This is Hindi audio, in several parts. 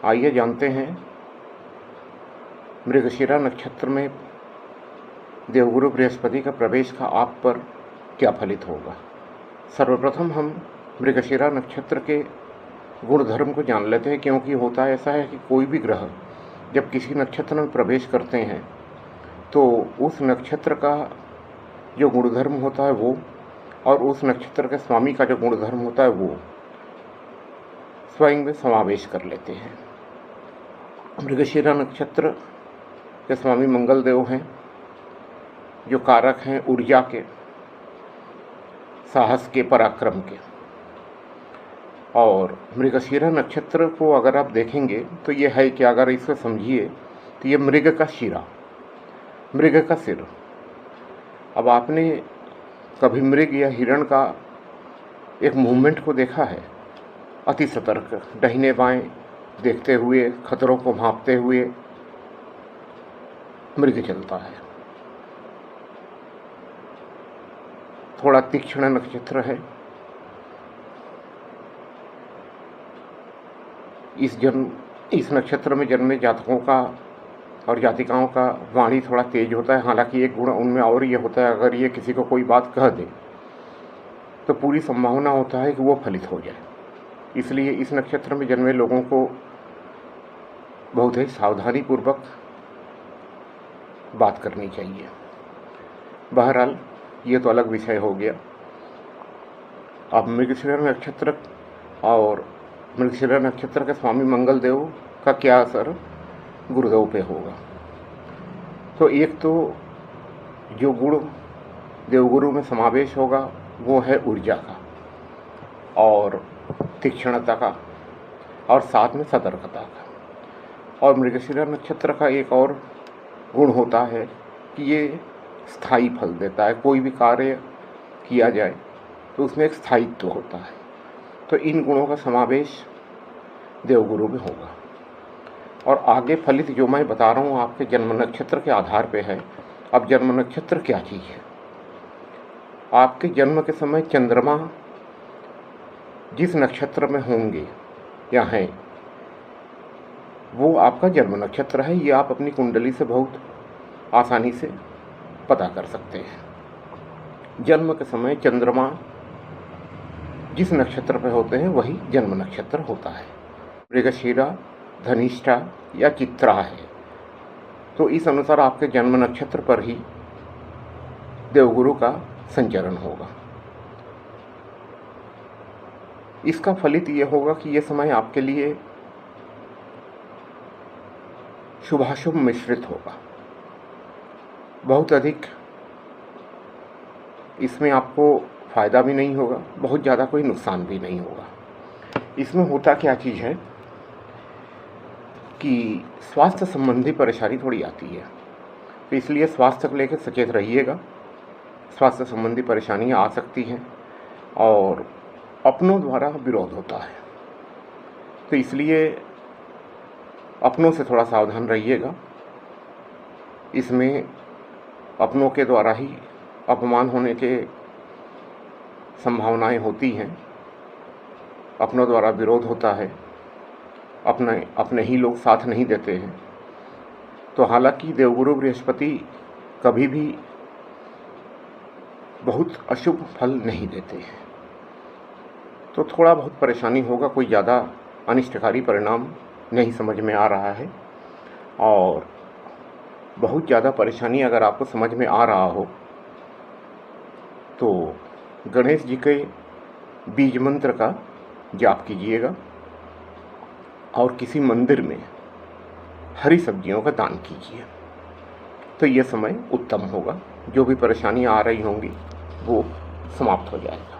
आइए जानते हैं मृगशिरा नक्षत्र में देवगुरु बृहस्पति का प्रवेश का आप पर क्या फलित होगा। सर्वप्रथम हम मृगशिरा नक्षत्र के गुणधर्म को जान लेते हैं, क्योंकि होता ऐसा है कि कोई भी ग्रह जब किसी नक्षत्र में प्रवेश करते हैं तो उस नक्षत्र का जो गुणधर्म होता है वो और उस नक्षत्र के स्वामी का जो गुणधर्म होता है वो स्वयं में समावेश कर लेते हैं। मृगशिरा नक्षत्र के स्वामी मंगल देव हैं, जो कारक हैं ऊर्जा के, साहस के, पराक्रम के। और मृगशिरा नक्षत्र को अगर आप देखेंगे तो ये है कि अगर इसे समझिए तो ये मृग का शिरा, मृग का सिर। अब आपने कभी मृग या हिरण का एक मूवमेंट को देखा है? अति सतर्क, दाहिने बाएं देखते हुए, खतरों को भांपते हुए मृग चलता है। थोड़ा तीक्ष्ण नक्षत्र है। इस नक्षत्र में जन्मे जातकों का और जातिकाओं का वाणी थोड़ा तेज होता है। हालांकि एक गुण उनमें और ये होता है, अगर ये किसी को कोई बात कह दे तो पूरी संभावना होता है कि वो फलित हो जाए। इसलिए इस नक्षत्र में जन्मे लोगों को बहुत ही सावधानी पूर्वक बात करनी चाहिए। बहरहाल ये तो अलग विषय हो गया। अब मृगशिरा नक्षत्र और मृगशिरा नक्षत्र के स्वामी मंगल देव का क्या असर गुरुदेव पे होगा। तो एक तो जो गुण देवगुरु में समावेश होगा वो है ऊर्जा का और तीक्ष्णता का और साथ में सतर्कता का। और मृगशिरा नक्षत्र का एक और गुण होता है कि ये स्थायी फल देता है। कोई भी कार्य किया जाए तो उसमें एक स्थायित्व होता है। तो इन गुणों का समावेश देवगुरु में होगा। और आगे फलित जो मैं बता रहा हूँ आपके जन्म नक्षत्र के आधार पे है। अब जन्म नक्षत्र क्या चीज़ है? आपके जन्म के समय चंद्रमा जिस नक्षत्र में होंगे या हैं वो आपका जन्म नक्षत्र है। ये आप अपनी कुंडली से बहुत आसानी से पता कर सकते हैं। जन्म के समय चंद्रमा जिस नक्षत्र पे होते हैं वही जन्म नक्षत्र होता है। मृगशिरा, धनिष्ठा या चित्रा है तो इस अनुसार आपके जन्म नक्षत्र पर ही देवगुरु का संचरण होगा। इसका फलित ये होगा कि ये समय आपके लिए शुभाशुभ मिश्रित होगा। बहुत अधिक इसमें आपको फ़ायदा भी नहीं होगा, बहुत ज़्यादा कोई नुकसान भी नहीं होगा। इसमें होता क्या चीज़ है कि स्वास्थ्य संबंधी परेशानी थोड़ी आती है, तो इसलिए स्वास्थ्य को लेकर सचेत रहिएगा। स्वास्थ्य संबंधी परेशानियाँ आ सकती हैं और अपनों द्वारा विरोध होता है, तो इसलिए अपनों से थोड़ा सावधान रहिएगा। इसमें अपनों के द्वारा ही अपमान होने के संभावनाएं होती हैं। अपनों द्वारा विरोध होता है, अपने ही लोग साथ नहीं देते हैं। तो हालांकि देवगुरु बृहस्पति कभी भी बहुत अशुभ फल नहीं देते हैं, तो थोड़ा बहुत परेशानी होगा। कोई ज़्यादा अनिष्टकारी परिणाम नहीं समझ में आ रहा है। और बहुत ज़्यादा परेशानी अगर आपको समझ में आ रहा हो तो गणेश जी के बीज मंत्र का जाप कीजिएगा और किसी मंदिर में हरी सब्जियों का दान कीजिए, तो ये समय उत्तम होगा। जो भी परेशानियां आ रही होंगी वो समाप्त हो जाएगा।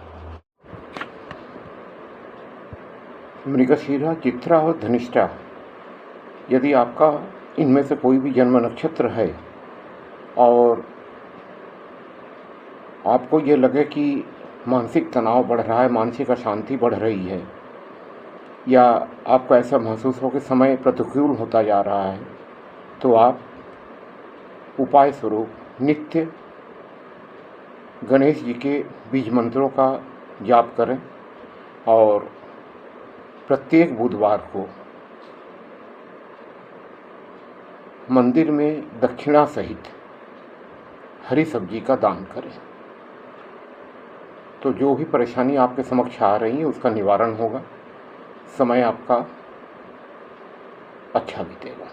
मृगशिरा, चित्रा और धनिष्ठा, यदि आपका इनमें से कोई भी जन्म नक्षत्र है और आपको ये लगे कि मानसिक तनाव बढ़ रहा है, मानसिक अशांति बढ़ रही है, या आपको ऐसा महसूस हो कि समय प्रतिकूल होता जा रहा है, तो आप उपाय स्वरूप नित्य गणेश जी के बीज मंत्रों का जाप करें और प्रत्येक बुधवार को मंदिर में दक्षिणा सहित हरी सब्जी का दान करें, तो जो भी परेशानी आपके समक्ष आ रही है उसका निवारण होगा, समय आपका अच्छा बीतेगा।